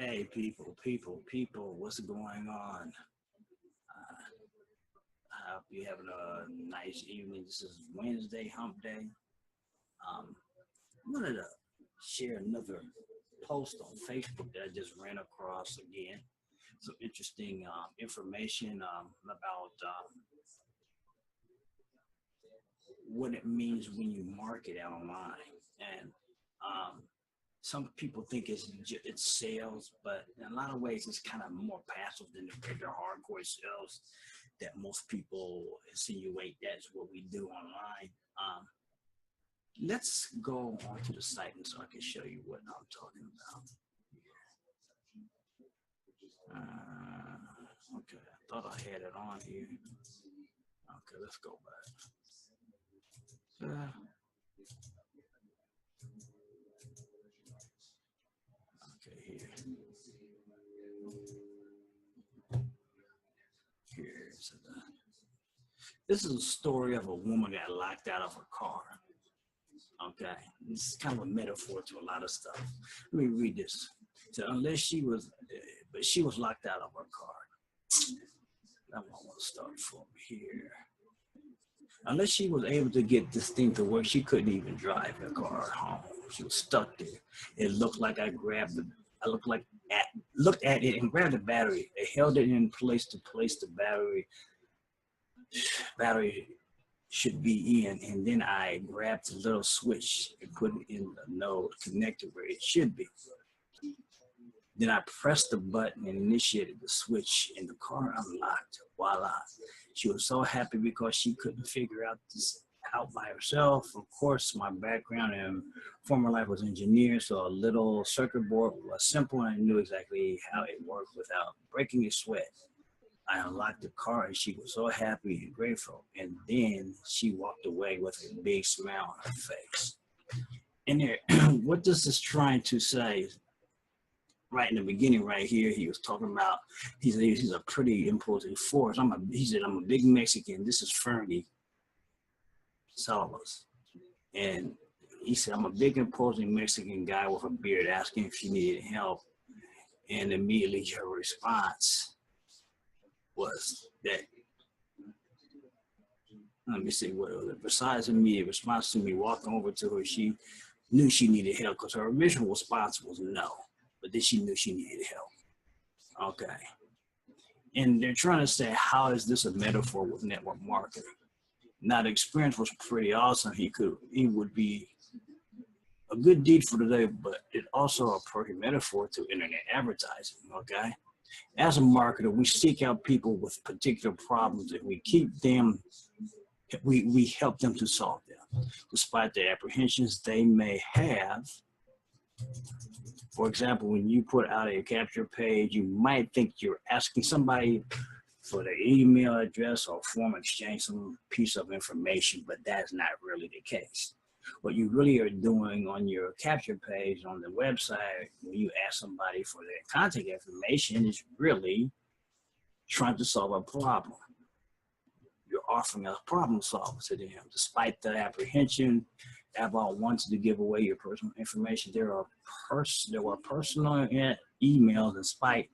Hey, people, what's going on? I hope you're having a nice evening. This is Wednesday, hump day. Um, I wanted to share another post on Facebook that I just ran across again. Some interesting information about what it means when you market online. And um, some people think it's sales, but in a lot of ways, it's kind of more passive than the regular hardcore sales that most people insinuate that's what we do online. Let's go onto the site and so I can show you what I'm talking about. Okay, I thought I had it on here. Okay, let's go back. Okay, here's this is a story of a woman that got locked out of her car. Okay, this is kind of a metaphor to a lot of stuff. Let me read this. So but she was locked out of her car. I'm gonna start from here. Unless she was able to get this thing to work, she couldn't even drive her car home. She was stuck there. It looked like I looked at it and grabbed the battery. I held it in place to place the battery should be in, and then I grabbed the little switch and put it in the node connected where it should be. Then I pressed the button and initiated the switch, and the car unlocked. Voila. She was so happy because she couldn't figure this out by herself. Of course, my background in former life was engineer, so a little circuit board was simple, and I knew exactly how it worked without breaking a sweat. I unlocked the car, and she was so happy and grateful. And then she walked away with a big smile on her face. And there, what this is trying to say, right in the beginning, right here, he was talking about, he said he's a pretty imposing force. He said, I'm a big Mexican. This is Fernie Salas. And he said, I'm a big imposing Mexican guy with a beard asking if she needed help. And immediately her response was that, let me see what it was. Besides immediate response to me walking over to her, she knew she needed help because her original response was no, but then she knew she needed help. Okay. And they're trying to say, how is this a metaphor with network marketing? Now, the experience was pretty awesome. He would be a good deed for the day, but it's also a perfect metaphor to internet advertising, okay? As a marketer, we seek out people with particular problems and we help them to solve them. Despite the apprehensions they may have, for example, when you put out a capture page, you might think you're asking somebody for their email address or form exchange some piece of information, but that's not really the case. What you really are doing on your capture page on the website, when you ask somebody for their contact information, is really trying to solve a problem. You're offering a problem solver to them. Despite the apprehension about wanting to give away your personal information, there were personal emails despite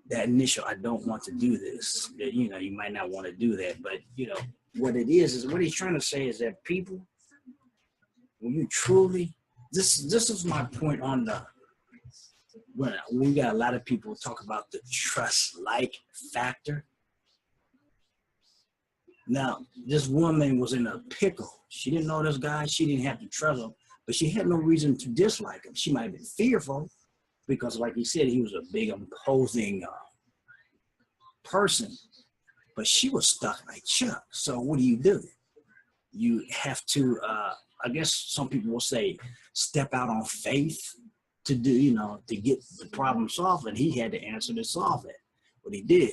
that initial, I don't want to do this. That, you might not want to do that, but what it is what he's trying to say is that people, when you truly, this is my point on when we got a lot of people talk about the trust factor. Now, this woman was in a pickle. She didn't know this guy. She didn't have to trust him, but she had no reason to dislike him. She might have been fearful because, like he said, he was a big, imposing person, but she was stuck like Chuck. So what do? You have to, I guess some people will say, step out on faith to to get the problem solved. And he had the answer to solve it, but he did.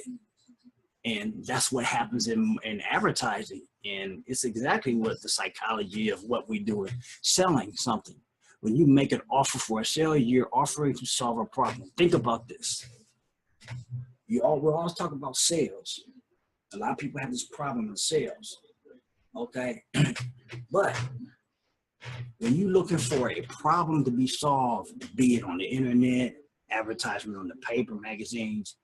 And that's what happens in advertising. And it's exactly what the psychology of what we do in selling something. When you make an offer for a sale, you're offering to solve a problem. Think about this. We're always talking about sales. A lot of people have this problem in sales. Okay. But when you're looking for a problem to be solved, be it on the internet, advertisement on the paper, magazines,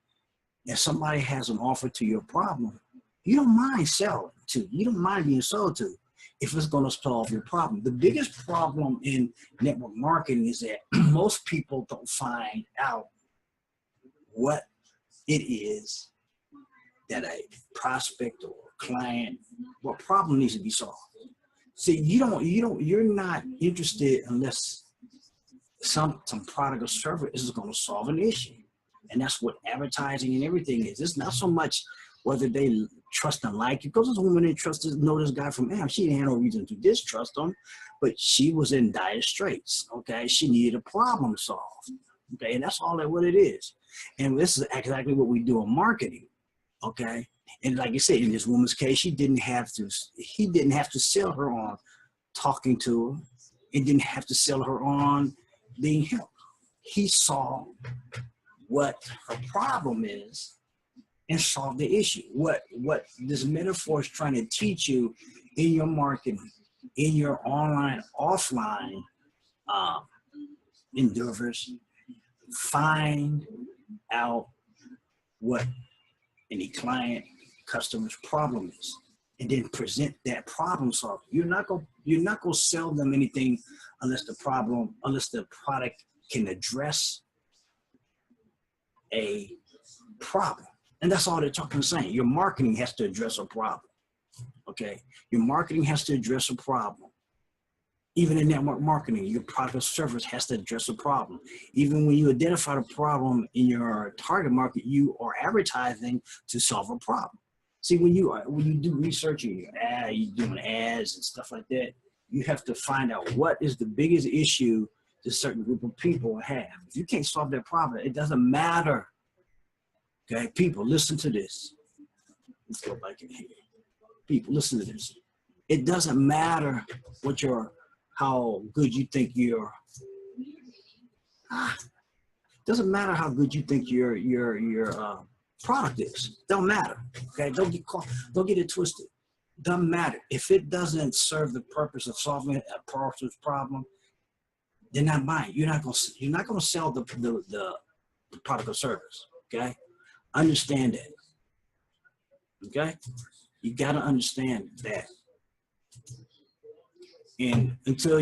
and somebody has an offer to your problem, you don't mind selling to. You don't mind being sold to if it's going to solve your problem. The biggest problem in network marketing is that most people don't find out what it is that a prospect or client, what problem needs to be solved. See, you're not interested unless some product or service is going to solve an issue. And that's what advertising and everything is. It's not so much whether they trust and like you, because this woman didn't trust this, know this guy from Am. She didn't have no reason to distrust him, but she was in dire straits. Okay, she needed a problem solved. Okay, and that's all that what it is. And this is exactly what we do in marketing. Okay, and like I said, in this woman's case, he didn't have to sell her on talking to her. It didn't have to sell her on being helped. He saw what her problem is and solve the issue. What this metaphor is trying to teach you in your marketing, in your online, offline endeavors, find out what any client, customer's problem is, and then present that problem solver. You're not gonna sell them anything unless the product can address a problem. And that's all they're talking saying. Your marketing has to address a problem. Okay? Your marketing has to address a problem. Even in network marketing, your product or service has to address a problem. Even when you identify the problem in your target market, you are advertising to solve a problem. See, when you do research in your ad, you're doing ads and stuff like that, you have to find out what is the biggest issue a certain group of people have. If you can't solve their problem, it doesn't matter. Okay, people, listen to this. Let's go back in here. People, listen to this. It doesn't matter how good you think your doesn't matter how good you think your product is. Don't matter. Okay, don't get it twisted. Doesn't matter if it doesn't serve the purpose of solving a person's problem. They're not buying. You're not gonna sell the product or service. Okay, understand that. Okay, you gotta understand that. And until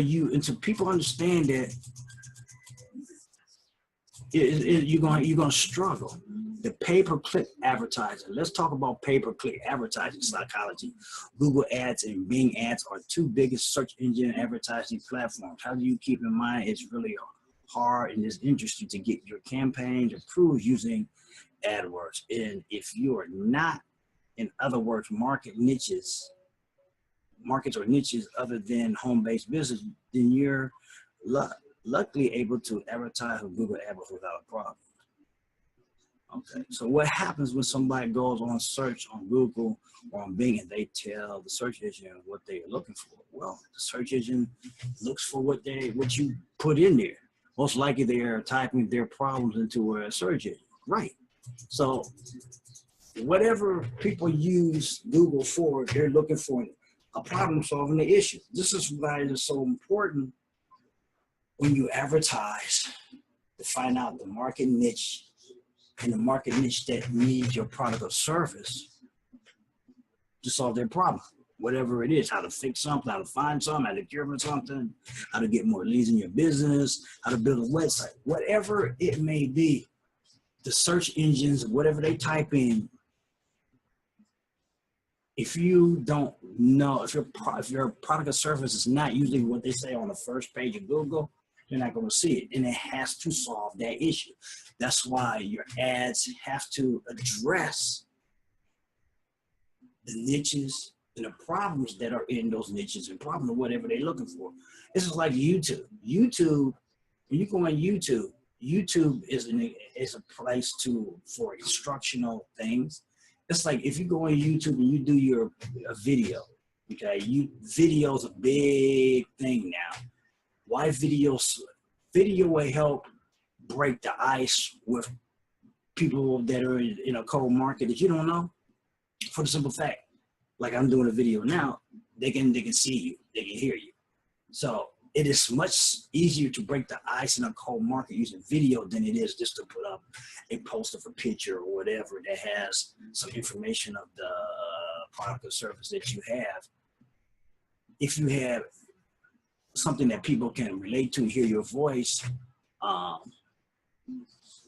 people understand that, you're gonna struggle. The pay-per-click advertising. Let's talk about pay-per-click advertising psychology. Google Ads and Bing Ads are two biggest search engine advertising platforms. How do you keep in mind it's really hard in this industry to get your campaigns approved using AdWords? And if you are not, in other words, markets or niches other than home-based business, then you're luckily able to advertise with Google AdWords without a problem. Okay, so what happens when somebody goes on search on Google or on Bing and they tell the search engine what they're looking for? Well, the search engine looks for what you put in there. Most likely they're typing their problems into a search engine, right? So whatever people use Google for, they're looking for a problem solving the issue. This is why it is so important when you advertise to find out the market niche and the market niche that needs your product or service to solve their problem. Whatever it is, how to fix something, how to find something, how to cure something, how to get more leads in your business, how to build a website, whatever it may be, the search engines, whatever they type in, if you don't know, if your product or service is not usually what they say on the first page of Google, you're not going to see it. And it has to solve that issue. That's why your ads have to address the niches and the problems that are in those niches and problems, whatever they're looking for. This is like YouTube. YouTube, when you go on YouTube, YouTube is a place for instructional things. It's like if you go on YouTube and you do a video, okay? Video is a big thing now. Why video? Video will help break the ice with people that are in a cold market that you don't know. For the simple fact, like I'm doing a video now, they can see you, they can hear you. So it is much easier to break the ice in a cold market using video than it is just to put up a post of a picture or whatever that has some information of the product or service that you have. If you have something that people can relate to, hear your voice,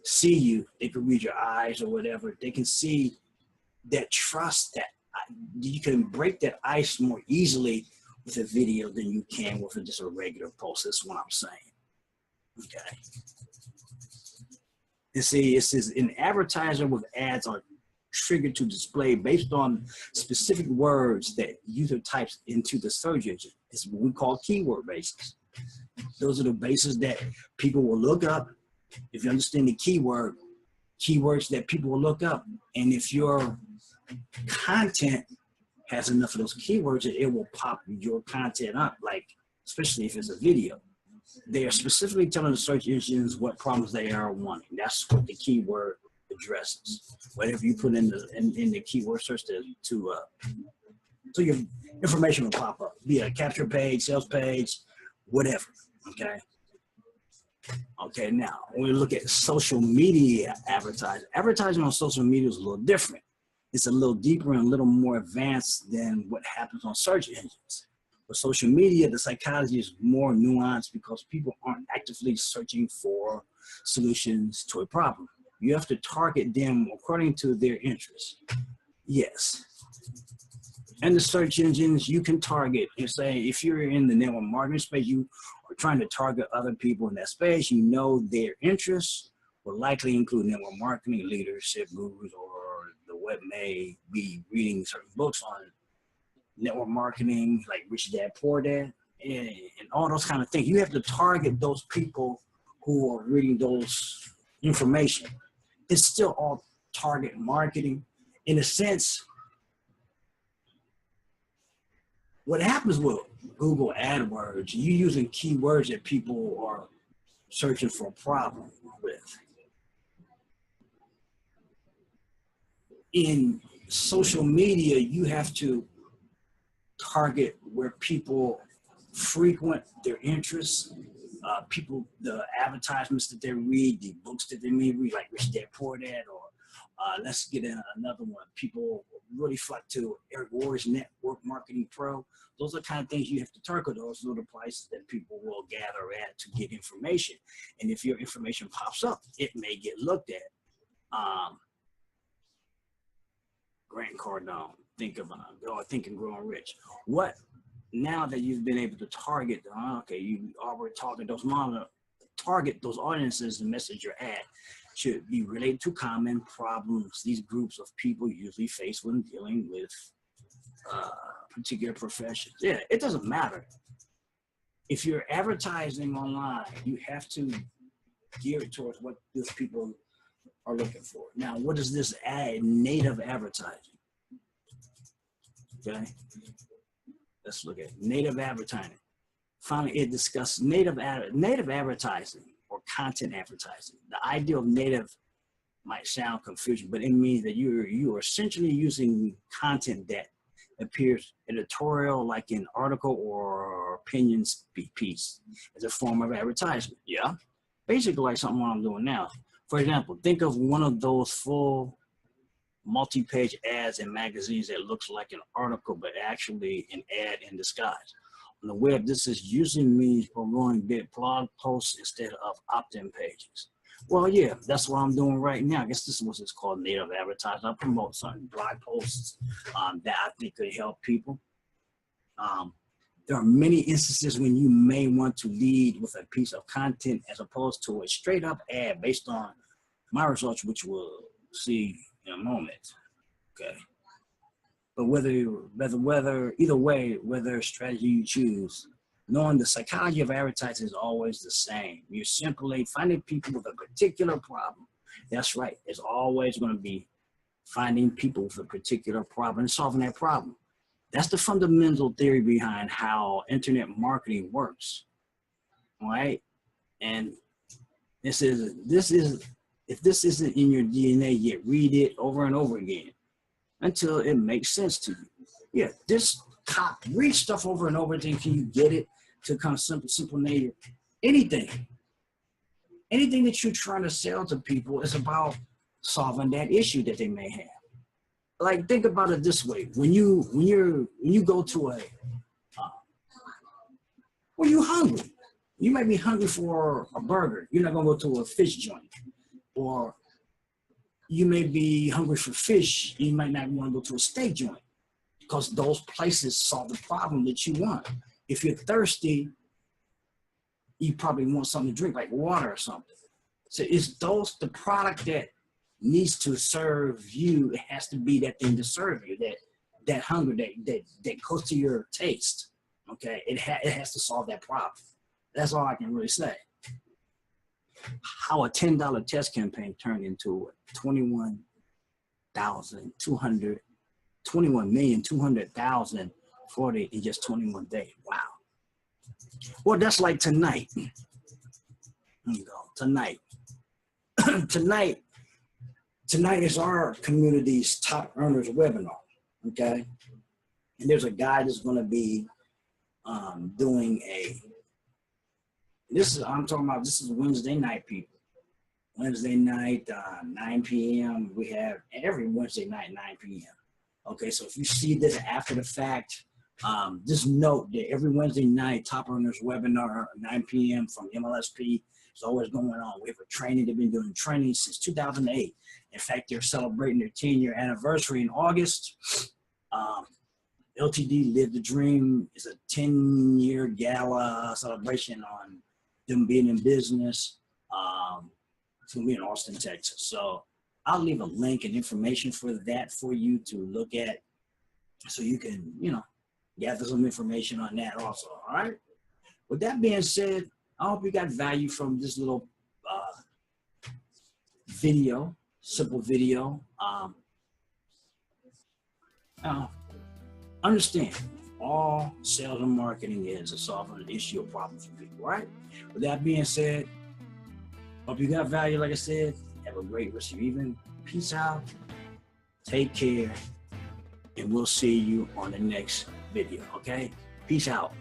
see you, they can read your eyes or whatever, they can see that trust, that you can break that ice more easily with a video than you can with just a regular post. That's what I'm saying. Okay. And see, it says an advertiser with ads are triggered to display based on specific words that user types into the search engine. It's what we call keyword bases. Those are the bases that people will look up. If you understand the keywords that people will look up, and if your content has enough of those keywords, it will pop your content up, like, especially if it's a video. They are specifically telling the search engines what problems they are wanting. That's what the keyword addresses. Whatever you put in the keyword search so your information will pop up, be it a capture page, sales page, whatever. Okay. Okay, now when we look at social media advertising, advertising on social media is a little different. It's a little deeper and a little more advanced than what happens on search engines. For social media, the psychology is more nuanced because people aren't actively searching for solutions to a problem. You have to target them according to their interests. Yes. And the search engines, you can target and say, if you're in the network marketing space, you are trying to target other people in that space, you know their interests will likely include network marketing, leadership gurus, or the web may be reading certain books on network marketing, like Rich Dad Poor Dad, and all those kind of things. You have to target those people who are reading those information. It's still all target marketing. In a sense, what happens with Google AdWords, you're using keywords that people are searching for a problem with. In social media, you have to target where people frequent their interests, the advertisements that they read, the books that they may read, like Rich Dad Poor Dad, or let's get in another one. People really flock to Eric Worre's Network Marketing Pro. Those are the kind of things you have to target. Those are the places that people will gather at to get information. And if your information pops up, it may get looked at. Grant Cardone, Think and Growing Rich. What, now that you've been able to target, okay, you already target those audiences, the message your ad should be related to common problems these groups of people usually face when dealing with particular professions. Yeah, it doesn't matter. If you're advertising online, you have to gear it towards what these people are looking for. Now, what does this add? Native advertising. Okay, let's look at native advertising. Finally, it discusses native advertising or content advertising. The idea of native might sound confusing, but it means that you are essentially using content that appears editorial, like an article or opinions piece, as a form of advertisement. Yeah, basically like something I'm doing now. For example, think of one of those full multi-page ads in magazines that looks like an article, but actually an ad in disguise. On the web, this is usually means promoting big blog posts instead of opt-in pages. Well, yeah, that's what I'm doing right now. I guess this is what it's called, native advertising. I promote some blog posts that I think could help people. There are many instances when you may want to lead with a piece of content as opposed to a straight up ad based on my results, which we'll see in a moment. Okay. But either way, whether strategy you choose, knowing the psychology of advertising is always the same. You're simply finding people with a particular problem. That's right. It's always going to be finding people with a particular problem and solving that problem. That's the fundamental theory behind how internet marketing works. All right. And if this isn't in your DNA yet, read it over and over again until it makes sense to you. Yeah, read stuff over and over until you get it. to kind of simple nature. Anything that you're trying to sell to people is about solving that issue that they may have. Like, think about it this way: when you go to when you're hungry, you might be hungry for a burger. You're not gonna go to a fish joint, or you may be hungry for fish. You might not want to go to a steak joint, because those places solve the problem that you want. If you're thirsty, you probably want something to drink, like water or something. So it's the product that needs to serve you. It has to be that thing to serve you, that hunger, that goes to your taste. Okay, it has to solve that problem. That's all I can really say. How a $10 test campaign turned into 21,200,000 40 in just 21 days. Wow. Well, that's like tonight. Here you go. Tonight. Tonight is our community's top earners webinar. Okay. And there's a guy that's going to be doing I'm talking about, this is Wednesday night, people. Wednesday night, 9 p.m. We have every Wednesday night, 9 p.m. Okay, so if you see this after the fact, just note that every Wednesday night, Top Earners webinar, 9 p.m. from MLSP is always going on. We have a training. They've been doing training since 2008. In fact, they're celebrating their 10-year anniversary in August. LTD Live the Dream is a 10-year gala celebration on them being in business. It's going to be in Austin, Texas. So I'll leave a link and information for that for you to look at, so you can, gather some information on that also. All right. With that being said, I hope you got value from this little video, simple video. Understand, all sales and marketing is solving an issue or problem for people, right? With that being said, hope you got value. Like I said, have a great rest of your evening. Peace out. Take care. And we'll see you on the next video, okay? Peace out.